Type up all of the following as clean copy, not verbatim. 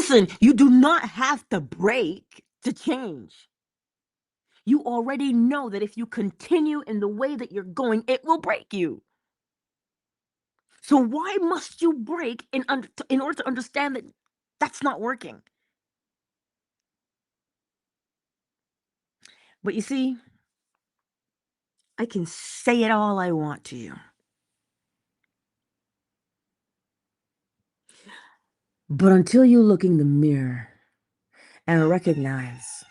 Listen, you do not have to break to change. You already know that if you continue in the way that you're going, it will break you. So why must you break in order to understand that that's not working? But you see, I can say it all I want to you. But until you look in the mirror and recognize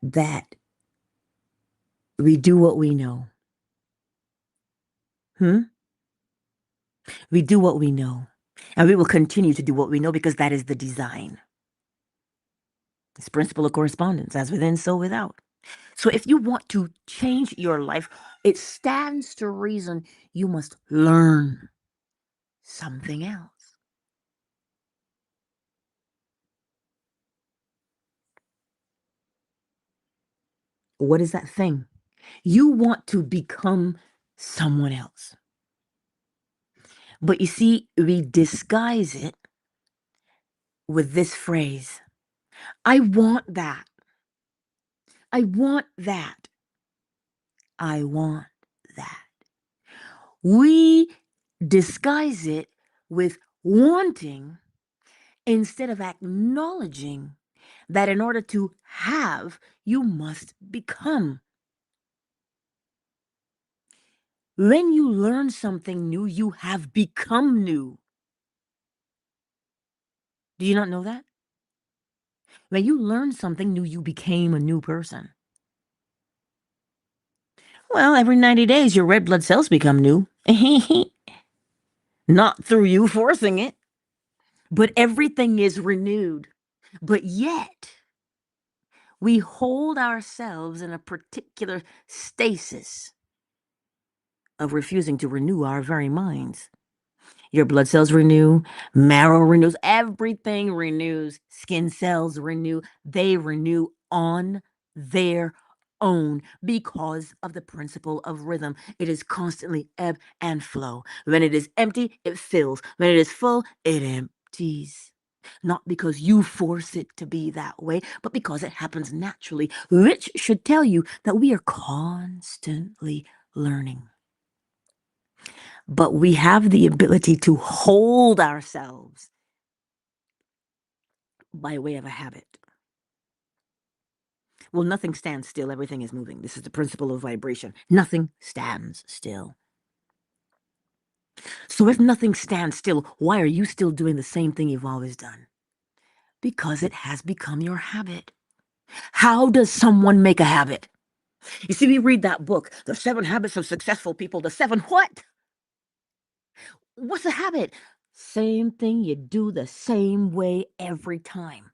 that we do what we know. We do what we know. And we will continue to do what we know because that is the design. It's principle of correspondence, as within, so without. So if you want to change your life, it stands to reason you must learn something else. What is that thing? You want to become someone else. But you see, we disguise it with this phrase: I want that. I want that. I want that. We disguise it with wanting instead of acknowledging that in order to have, you must become. When you learn something new, you have become new. Do you not know that? When you learn something new, you became a new person. Well, every 90 days, your red blood cells become new. Not through you forcing it, but everything is renewed. But yet, we hold ourselves in a particular stasis of refusing to renew our very minds. Your blood cells renew, marrow renews, everything renews, skin cells renew, they renew on their own because of the principle of rhythm. It is constantly ebb and flow. When it is empty, it fills. When it is full, it empties. Not because you force it to be that way, but because it happens naturally, which should tell you that we are constantly learning. But we have the ability to hold ourselves by way of a habit. Well, nothing stands still, everything is moving. This is the principle of vibration. Nothing stands still. So if nothing stands still, why are you still doing the same thing you've always done? Because it has become your habit. How does someone make a habit? You see, we read that book, The 7 Habits of Successful People. The 7 what? What's a habit? Same thing you do the same way every time.